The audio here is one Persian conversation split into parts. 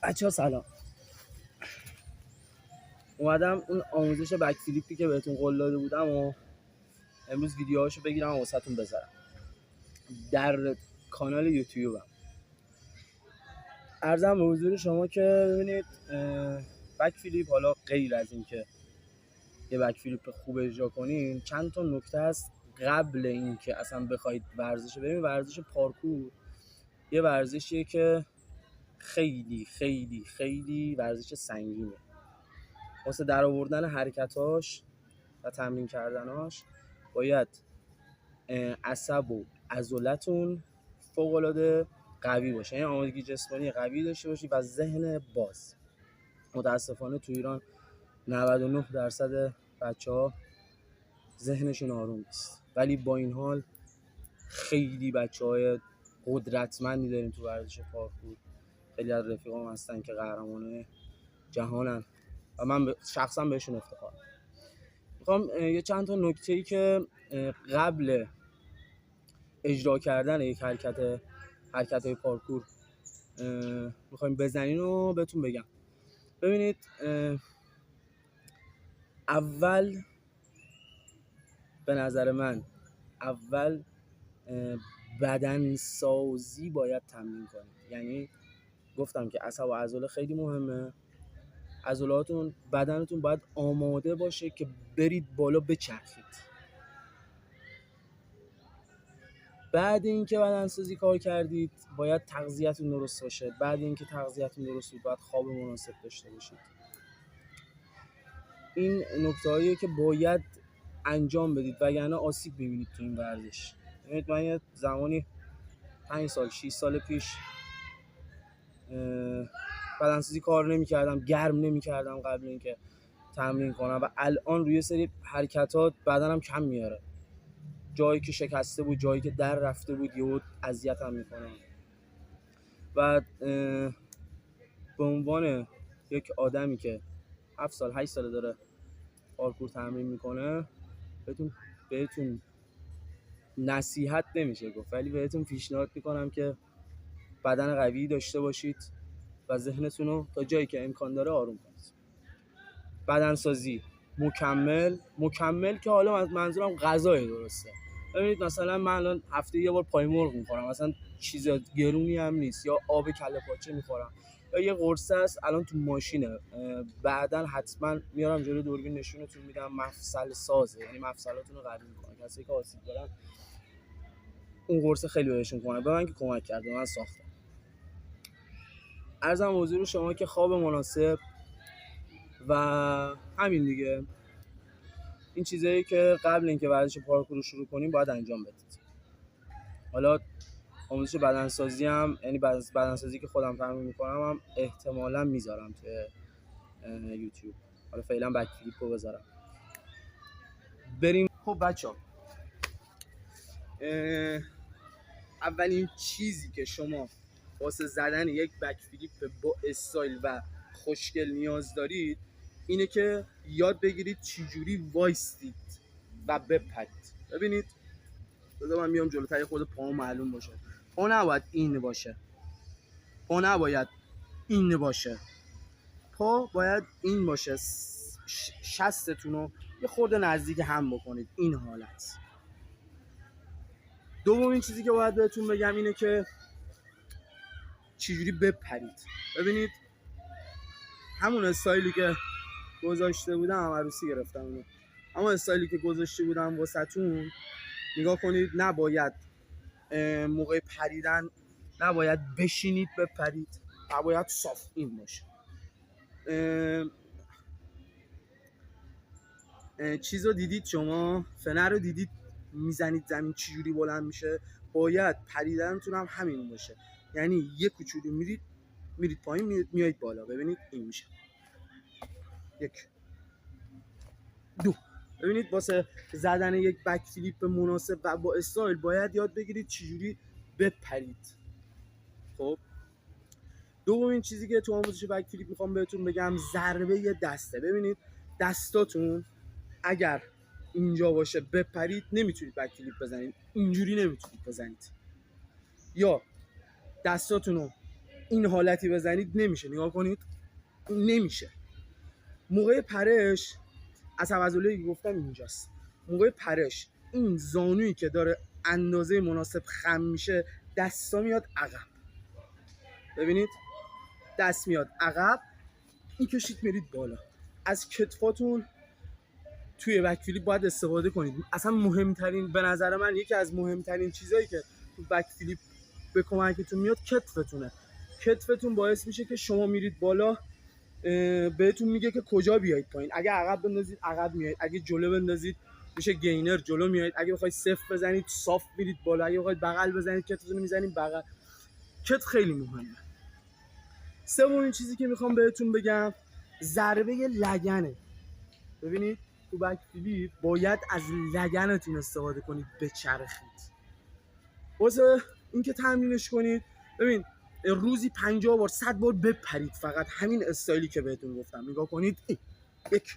بچه‌ها سلام. اومدم اون آموزش بک فلیپی که بهتون قول داده بودم و امروز ویدیوهاشو بگیرم و واسهتون بذارم در کانال یوتیوبم. عرضم به حضور شما که ببینید بک فلیپ، حالا غیر از این که یه بک فلیپ خوب اجرا کنین، چند تا نکته هست قبل این که اصلا بخواید ورزش ببینید. ورزش پارکور یه ورزشیه که خیلی خیلی خیلی ورزش سنگینه. واسه در آوردن حرکتاش و تمرین کردناش باید عصب و عضلاتون فوق‌العاده قوی باشه، یعنی آمادگی جسمانی قوی داشته باشی و ذهن باز. متاسفانه تو ایران 99% بچه‌ها ذهنشون آروم نیست، ولی با این حال خیلی بچه‌های قدرتمندی داریم تو ورزش پارکور. خیلی از رفیقام هستن که قهرمان جهانن و من شخصا بهشون افتخار میخوام. یه چند تا نکته‌ای که قبل اجرا کردن یک حرکت‌های پارکور میخوایم بزنین و بهتون بگم. ببینید، اول به نظر من بدن سازی باید تمرین کنید. یعنی گفتم که عصب و عضله خیلی مهمه. عضلاتون، بدنتون باید آماده باشه که برید بالا بچرخید. بعد اینکه بدنسازی کار کردید باید تغذیه‌تون درست باشه. بعد اینکه تغذیه‌تون درست بود باید خواب مناسب داشته باشید. این نکته‌هاییه که باید انجام بدید وگرنه آسیب می‌بینید تو این ورزش. ببینید، من یه زمانی 5 سال 6 سال پیش بدنسازی کار نمی‌کردم، گرم نمی‌کردم قبل اینکه تمرین کنم و الان روی سری حرکتات بدنم کم میاره. جایی که شکسته بود، جایی که در رفته بود، یهو اذیتم میکنه. و به عنوان یک آدمی که 7 سال 8 سال داره پارکور تمرین میکنه، بهتون نصیحت نمیشه گفت، ولی بهتون پیشنهاد میکنم که بدن قوی داشته باشید و ذهنتون رو تا جایی که امکان داره آروم کنید. بدنسازی مکمل که حالا منظورم غذای درسته. ببینید، مثلا من الان هفته یه بار پای مرغ میخورم، مثلا چیز گرونی هم نیست، یا آب کله پاچه میخورم، یا یه قرصه است الان تو ماشینه، بعدن حتما میارم جلوی دوربین نشونتون میدم. مفصل سازه، یعنی مفصلاتون رو قوی میکنه. کسی که آسیب دارن اون قرصه خیلی بهشون کمک، به من که کمک کرده، من ساختم. عرضم حضور شما که خواب مناسب و همین دیگه، این چیزایی که قبل اینکه ورزش پارکور رو شروع کنیم باید انجام بدید. حالا آموزش بدنسازی هم، یعنی بدنسازی که خودم تمرین میکنم هم احتمالاً میذارم توی یوتیوب. حالا فعلا بک فلیپ رو بذارم. بریم. خب بچه‌ها، اولین چیزی که شما واسه زدن یک بک فلیپ با استایل و خوشگل نیاز دارید اینه که یاد بگیرید چجوری وایستید و بپرید. ببینید، بذار من میام جلوتر خود پا معلوم باشه. پا نباید این باشه، پا نباید این باشه، پا باید این باشه. شستتون رو یه خورده نزدیک هم بکنید، این حالت. دومین چیزی که باید بهتون بگم اینه که چجوری بپرید. ببینید، همون استایلی که گذاشته بودم، عروسی گرفتم اونو، اما استایلی که گذاشته بودم واسهتون نگاه کنید. نباید موقع پریدن نباید بشینید بپرید، نباید صاف این باشه. چیز رو دیدید شما، فنر رو دیدید میزنید زمین چجوری بلند میشه؟ باید پریدنتون هم همین باشه، یعنی یه کوچولو میرید پایین، میایید بالا. ببینید این میشه 1 2. ببینید، واسه زدن یک بک فلیپ مناسب و با استایل باید یاد بگیرید چجوری بپرید. خب، دومین چیزی که تو آموزش بک فلیپ میخوام بهتون بگم ضربه دسته. ببینید، دستاتون اگر اینجا باشه بپرید نمیتونید بک فلیپ بزنید، اینجوری نمیتونید بزنید. یا دستاتون رو این حالتی بزنید نمیشه. نگاه کنید نمیشه. موقع پرش از عضله که گفتم اینجاست. موقع پرش این زانویی که داره اندازه مناسب خم میشه، دستا میاد عقب. ببینید دست میاد عقب، این کشید میرید بالا. از کتفاتون توی بک فلیپ باید استفاده کنید. اصلا مهمترین، به نظر من یکی از مهمترین چیزایی که تو بک فلیپ به کمکتون میاد کتفتونه. کتفتون باعث میشه که شما میرید بالا، بهتون میگه که کجا بیایید پایین. اگه عقب بندازید عقب میایید، اگه جلو بندازید میشه گینر جلو میایید، اگه بخواید صفر بزنید صاف میرید بالا، اگه بخواید بغل بزنید کتفتون میزنید بغل. کتف خیلی مهمه. سومین چیزی که میخوام بهتون بگم ضربه لگنه. ببینید تو بک فلیپ باید از لگنتون استفاده کنید، بچرخید. واسه اینکه تمرینش کنید، ببین روزی 50 بار 100 بار بپرید، فقط همین استایلی که بهتون گفتم. نگاه کنید 1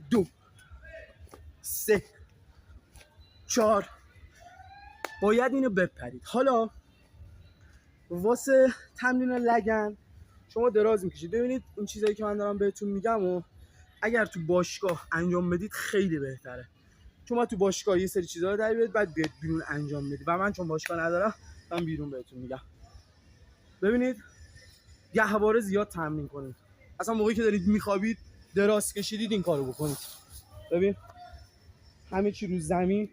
2 3 4 باید اینو بپرید. حالا واسه تمرین لگن شما دراز میکشید. ببینید این چیزایی که من دارم بهتون میگم و اگر تو باشگاه انجام بدید خیلی بهتره، چون ما تو باشگاه یه سری چیزا رو در بیارید بعد بیاد بیرون انجام بدید و من چون باشگاه ندارم من بیرون بهتون میگم. ببینید گهواره زیاد تمرین کنید. اصلا موقعی که دارید میخوابید دراز کشیدید این کارو بکنید. ببین همه چی رو زمین،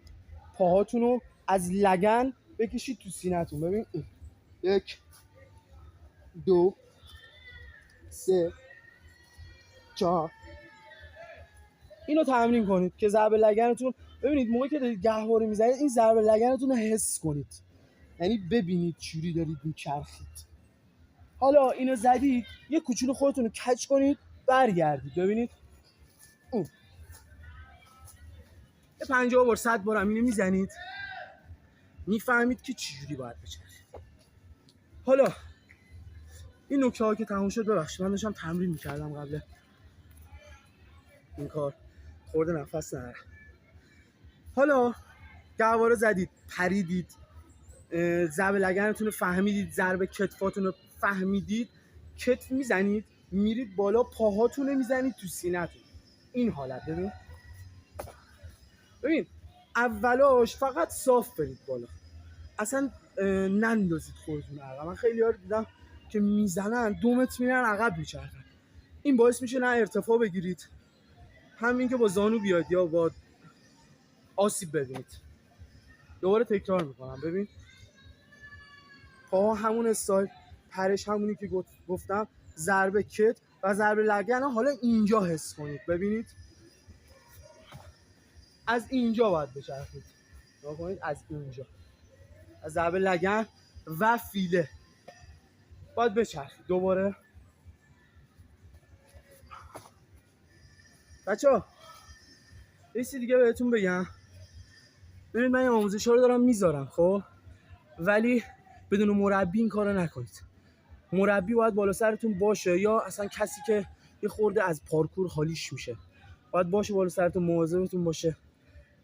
پاهاتون رو از لگن بکشید تو سینه‌تون. ببین 1 2 3 4 اینو تمرین کنید که ضرب لگنتون. ببینید موقعی که دارید گهواره میزنید این ضرب لگنتون رو حس کنید، یعنی ببینید چوری دارید میچرخید. حالا اینو زدید یه کوچولو خودتون رو کج کنید برگردید. ببینید یه 50 بار 100 بار هم اینو میزنید، میفهمید که چجوری باید بچرخید. حالا این نکته ها که تموم شد، ببخشید من داشتم تمرین میکردم قبل این کار، خورده نفس نرم. حالا گهواره زدید، پریدید، ضرب لگنتون رو فهمیدید، ضرب کتفاتون رو فهمیدید، کتف میزنید میرید بالا، پاهاتون رو میزنید تو سینه‌تون. این حالت ببین اولاش فقط صاف برید بالا، اصلا نندازید خودتون عقب. من خیلی ها رو دیدم که میزنن 2 متر میرن عقب میچرخن. این باعث میشه نه ارتفاع بگیرید، همین که با زانو بیاد یا با آسیب ببینید. دوباره تکرار میکنم. ببین پاها همون استایل، پرش همونی که گفتم، ضربه کت و ضربه لگن. حالا اینجا حس کنید. ببینید از اینجا باید بچرخید. نگاه کنید از اینجا، از ضربه لگن و فیله باید بچرخید. دوباره بچه‌ها یه چیز دیگه بهتون بگم. ببینید من این آموزش‌ها رو دارم میذارم خب، ولی بدون مربی این کارو نکنید. مربی باید بالا سرتون باشه، یا اصلا کسی که یه خورده از پارکور حالیش میشه باید باشه بالا سرتون، مواظبتون باشه.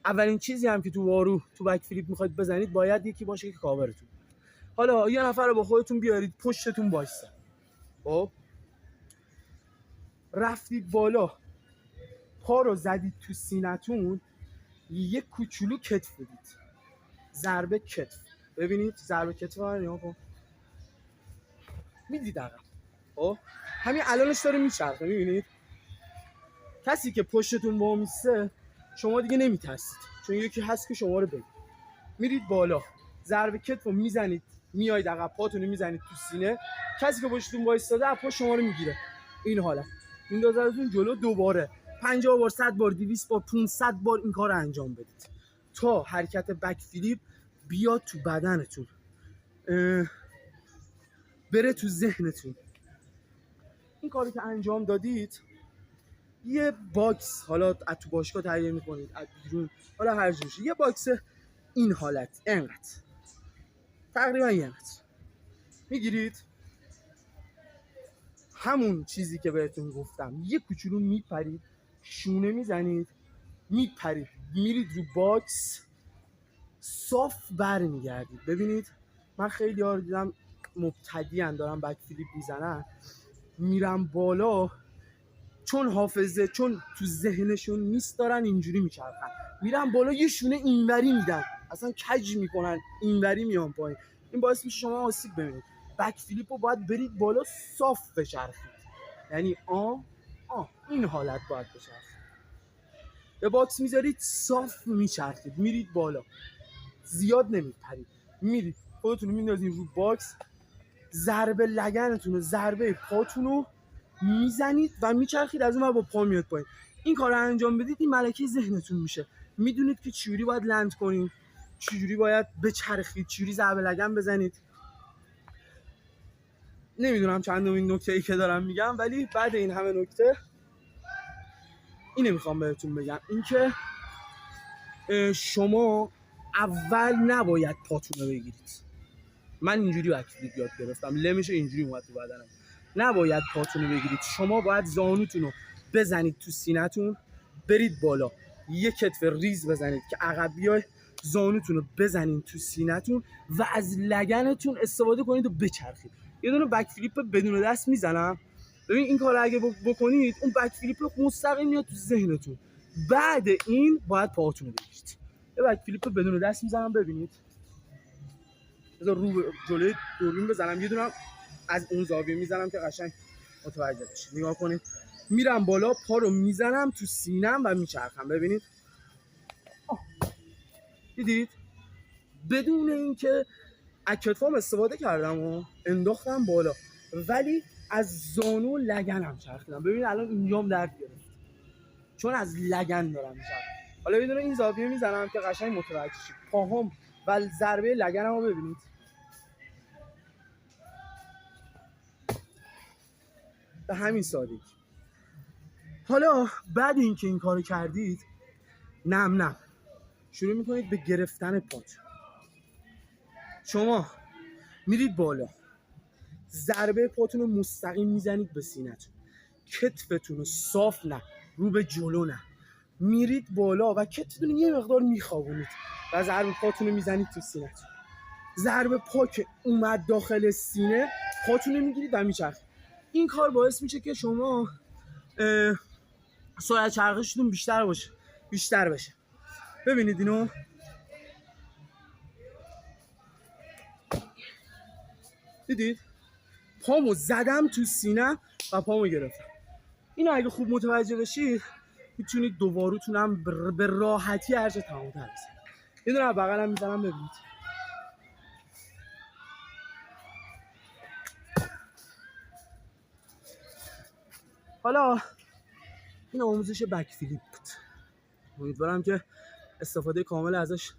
اولین چیزی هم که تو وارو تو بک فلیپ میخواید بزنید باید یکی باشه که کاورتون. حالا یه نفر رو با خودتون بیارید پشتتون وایسه. خب رفتید بالا، پا رو زدید تو سینه‌تون، یه کوچولو کتف بدید، ضربه کتف. ببینید ضربه کتف رو نگاه کن، میدید عقب. خب همین الانش داره میچرخه. میبینید کسی که پشتتون وامیسته شما دیگه نمیترسید، چون یکی هست که شما رو بگید. میرید بالا، ضربه کتف رو میزنید، میایید عقب، پاتون رو میزنید تو سینه، کسی که پشتتون وایساده اپا شما رو میگیره. این حالت میندازتون جلو. دوباره 50 بار 100 بار 200 بار 500 بار این کار رو انجام بدید تا حرکت بک فلیپ بیاد تو بدنتون، بره تو ذهنتون. این کاری که انجام دادید یه باکس، حالا از تو باشگاه تهیه میکنید، از بیرون، حالا هر جوری، یه باکس این حالت اینقدر، تقریبا اینقدر میگیرید. همون چیزی که بهتون گفتم، یه کوچولو میپرید، شونه میزنید، میپرید، میرید رو باکس، صاف برمیگردید. ببینید من خیلی ها رو دیدم مبتدیان دارن بک فلیپ میزنن میرن بالا، چون حافظه، چون تو ذهنشون نیست دارن اینجوری میچرخن، میرن بالا یه شونه اینوری میدن، اصلا کج میکنن اینوری میان پایین. این باعث میشه شما آسیب ببینید. بک فلیپ رو باید برید بالا صاف بچرخید، یعنی این حالت باید بچرخید. به باکس میذارید صاف میچرخید، میرید بالا، زیاد نمیپرید، میرید خودتون رو میندازین رو باکس، ضربه لگنتون و ضربه پاتون رو میزنید و میچرخید، از اون با پا میاد پایین. این کار رو انجام بدید، این ملکه ذهنتون میشه، میدونید که چجوری باید لند کنید، چجوری باید بچرخید، چجوری ضربه لگن بزنید. نمیدونم چندمین نکته‌ای که دارم میگم، ولی بعد این همه نکته اینو میخوام بهتون بگم، اینکه شما اول نباید پاتون رو بگیرید. من اینجوری بک فلیپ یاد گرفتم، لمش اینجوری اومد تو بدنم. نباید پاتون رو بگیرید، شما باید زانوتون رو بزنید تو سینه‌تون، برید بالا، یک کتف ریز بزنید که عقب بیای، زانوتون رو بزنید تو سینه‌تون و از لگنتون استفاده کنید و بچرخید. یه دونه بک فلیپ بدون دست میزنم، ببین این کارو اگه بکنید اون بک فلیپ مستقیم میاد تو ذهنتون. بعد این باید پاتون رو بگیرید. یه بک فلیپ بدون دست میزنم، ببینید. بذار رو جلوی دوربین بزنم، یه دونه از اون زاویه میزنم که قشنگ متوجه بشید. نگاه کنید، میرم بالا، پا رو میزنم تو سینم و میچرخم. ببینید، دیدید؟ بدون اینکه از کتفام استفاده کردم و انداختم بالا، ولی از زانو لگنم چرخیدم. ببینید الان اینجام درد گرفت چون از لگن دارم میچرخم. حالا یه دونه این زاویه میزنم که قشنگ متوجه شید. پاهم و ضربه لگنمو ببینید. به همین سادگی. حالا بعد اینکه این کارو کردید، نم شروع میکنید به گرفتن پات. شما میرید بالا، ضربه پاتون رو مستقیم میزنید به سینه‌تون، کتفتون رو صاف نه، رو به جلو نه، میرید بالا و کتفتون یه مقدار میخوابونید و ضربه پاتون رو میزنید تو سینه‌تون. ضربه پا که اومد داخل سینه، پاتون رو میگیرید و میچرخید. این کار باعث میشه که شما سرعت چرخشتون بیشتر بشه. ببینید اینو، دیدید؟ پامو زدم تو سینه و پامو گرفتم. اینو اگه خوب متوجه بشید میتونید دوباروتون هم به راحتی هر جا تمام‌تر بزنید. یه دونه بغلم میزنم، ببینید. حالا این آموزش بک فلیپ بود. امیدوارم که استفاده کامل ازش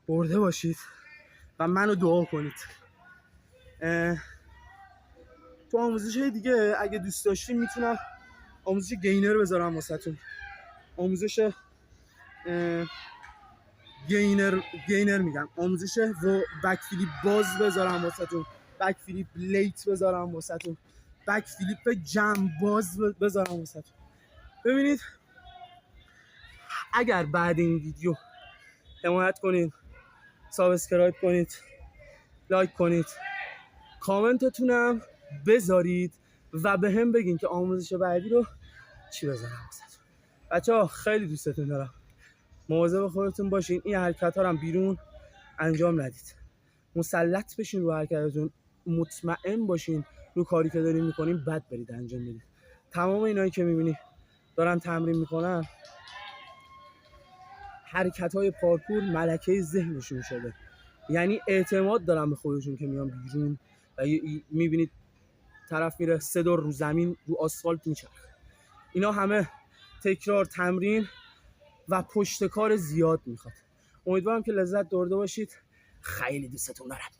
برده باشید و منو دعا کنید. تو آموزش دیگه اگه دوست داشتین میتونم آموزش گینر بذارم واسهتون. آموزش گینر میگم، آموزش بک فلیپ باز بذارم واسهتون، بک فلیپ لیت بذارم واسهتون، بک فلیپ جمع باز بذارم واسهتون. ببینید، اگر بعد این ویدیو حمایت کنید، سابسکرایب کنید، لایک کنید، کامنتتونم بذارید و به هم بگین که آموزش بعدی رو چی بذارم واسهتون. بچه‌ها خیلی دوستتون دارم، مواظب خودتون باشین، این حرکت‌ها رو بیرون انجام ندید، مسلط بشین رو حرکتتون، مطمئن باشین رو کاری که دارین میکنین، بد برید انجام بدید. تمام اینایی که میبینی دارن تمرین میکنن، حرکت‌های پارکور ملکه ذهنشون شده، یعنی اعتماد دارن به خودشون که میان بیرون و میبینید طرف میره 3 دور رو زمین رو آسفالت میچرخه. اینا همه تکرار، تمرین و پشت کار زیاد میخواد. امیدوارم که لذت برده باشید. خیلی دوستتون دارم.